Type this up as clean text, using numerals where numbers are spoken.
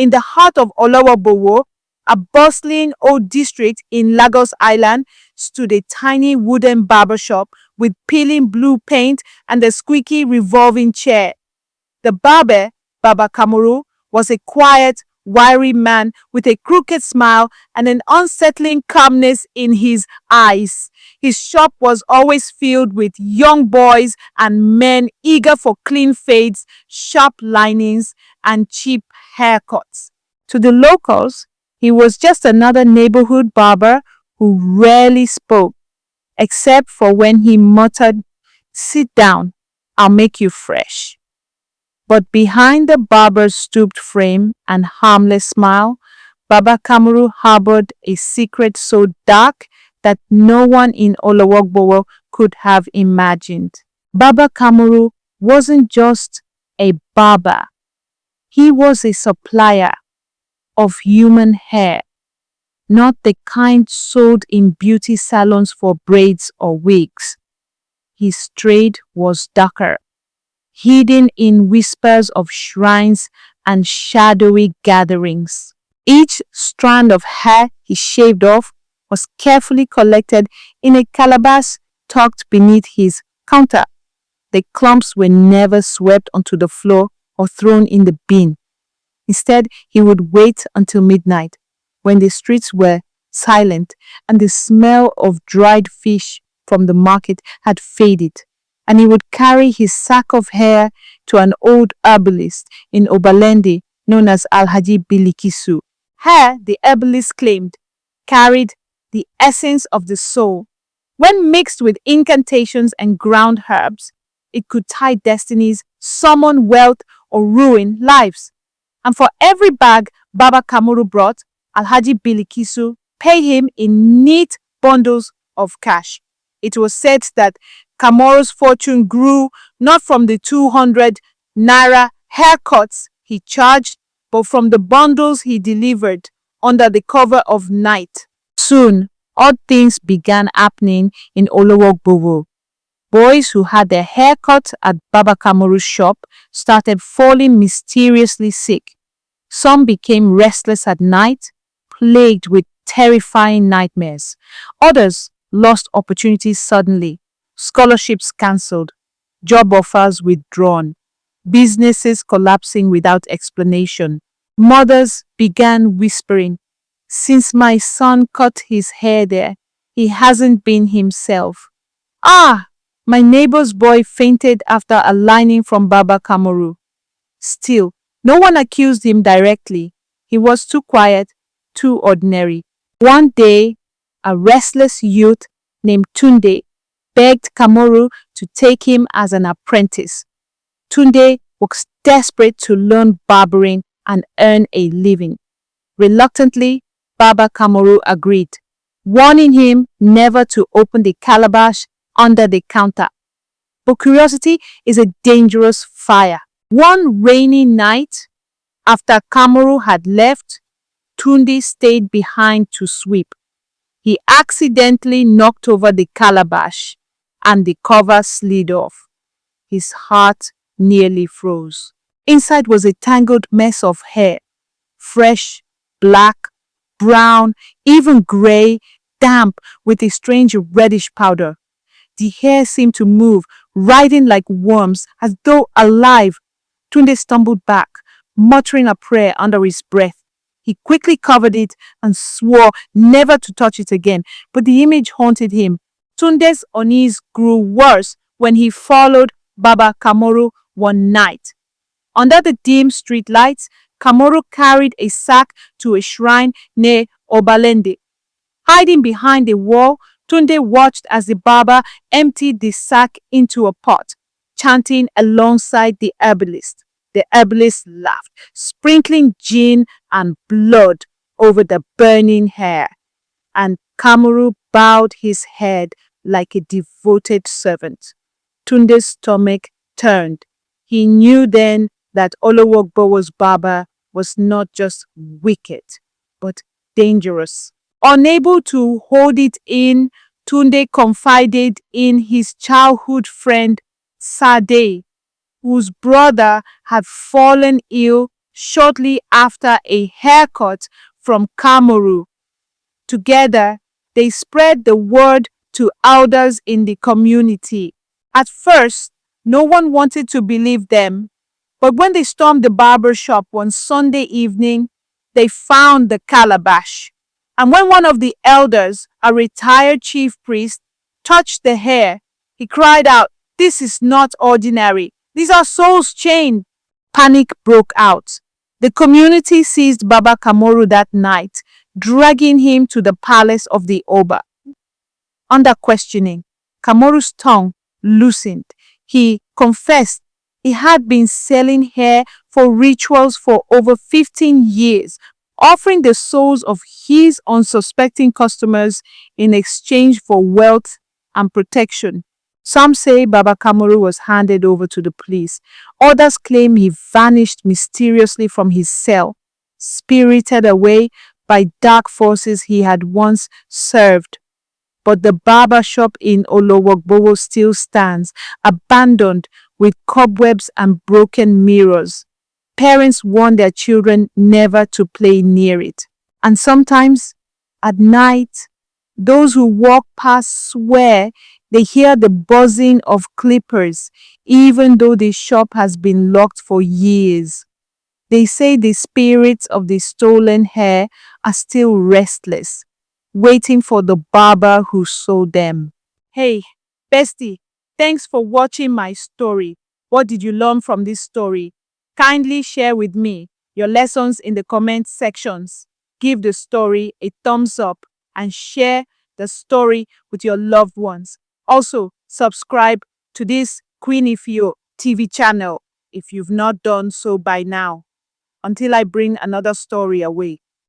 In the heart of Olawogbowo, a bustling old district in Lagos Island, stood a tiny wooden barber shop with peeling blue paint and a squeaky revolving chair. The barber, Baba Kamoru, was a quiet, wiry man with a crooked smile and an unsettling calmness in his eyes. His shop was always filled with young boys and men eager for clean fades, sharp linings, and cheap haircuts. To the locals, he was just another neighborhood barber who rarely spoke, except for when he muttered, "Sit down, I'll make you fresh." But behind the barber's stooped frame and harmless smile, Baba Kamoru harbored a secret so dark that no one in Olawogbowo could have imagined. Baba Kamoru wasn't just a barber. He was a supplier of human hair, not the kind sold in beauty salons for braids or wigs. His trade was darker, hidden in whispers of shrines and shadowy gatherings. Each strand of hair he shaved off was carefully collected in a calabash tucked beneath his counter. The clumps were never swept onto the floor or thrown in the bin. Instead, he would wait until midnight, when the streets were silent and the smell of dried fish from the market had faded, and he would carry his sack of hair to an old herbalist in Obalende known as Alhaji Bilikisu. Hair, the herbalist claimed, carried the essence of the soul. When mixed with incantations and ground herbs, it could tie destinies, summon wealth, or ruin lives. And for every bag Baba Kamoru brought, Alhaji Bilikisu paid him in neat bundles of cash. It was said that Kamoru's fortune grew not from the 200 naira haircuts he charged, but from the bundles he delivered under the cover of night. Soon, odd things began happening in Olawogbowo. Boys who had their hair cut at Baba Kamoru's shop started falling mysteriously sick. Some became restless at night, plagued with terrifying nightmares. Others lost opportunities suddenly, scholarships cancelled, job offers withdrawn, businesses collapsing without explanation. Mothers began whispering, "Since my son cut his hair there, he hasn't been himself." "Ah, my neighbor's boy fainted after aligning from Baba Kamoru." Still, no one accused him directly. He was too quiet, too ordinary. One day, a restless youth named Tunde begged Kamoru to take him as an apprentice. Tunde was desperate to learn barbering and earn a living. Reluctantly, Baba Kamoru agreed, warning him never to open the calabash under the counter. But curiosity is a dangerous fire. One rainy night, after Kamoru had left, Tunde stayed behind to sweep. He accidentally knocked over the calabash and the cover slid off. His heart nearly froze. Inside was a tangled mess of hair, fresh, black, brown, even gray, damp with a strange reddish powder. The hair seemed to move, writhing like worms, as though alive. Tunde stumbled back, muttering a prayer under his breath. He quickly covered it and swore never to touch it again, but the image haunted him. Tunde's unease grew worse when he followed Baba Kamoru one night. Under the dim street lights, Kamoru carried a sack to a shrine near Obalende. Hiding behind a wall, Tunde watched as the barber emptied the sack into a pot, chanting alongside the herbalist. The herbalist laughed, sprinkling gin and blood over the burning hair, and Kamoru bowed his head like a devoted servant. Tunde's stomach turned. He knew then that Olawogbowo's barber was not just wicked, but dangerous. Unable to hold it in, Tunde confided in his childhood friend Sade, whose brother had fallen ill shortly after a haircut from 𝐸𝐞𝐨. Together, they spread the word to elders in the community. At first, no one wanted to believe them, but when they stormed the barber shop one Sunday evening, they found the calabash. And when one of the elders, a retired chief priest, touched the hair, he cried out, "This is not ordinary. These are souls chained." Panic broke out. The community seized Baba Kamoru that night, dragging him to the palace of the Oba. Under questioning, Kamoru's tongue loosened. He confessed he had been selling hair for rituals for over 15 years, offering the souls of his unsuspecting customers in exchange for wealth and protection. Some say Baba Kamoru was handed over to the police. Others claim he vanished mysteriously from his cell, spirited away by dark forces he had once served. But the barber shop in Olowogbowo still stands, abandoned with cobwebs and broken mirrors. Parents warn their children never to play near it. And sometimes, at night, those who walk past swear they hear the buzzing of clippers, even though the shop has been locked for years. They say the spirits of the stolen hair are still restless, waiting for the barber who sold them. Hey, bestie, thanks for watching my story. What did you learn from this story? Kindly share with me your lessons in the comment sections. Give the story a thumbs up and share the story with your loved ones. Also, subscribe to this 𝐸𝐞𝐨 TV channel if you've not done so by now. Until I bring another story away.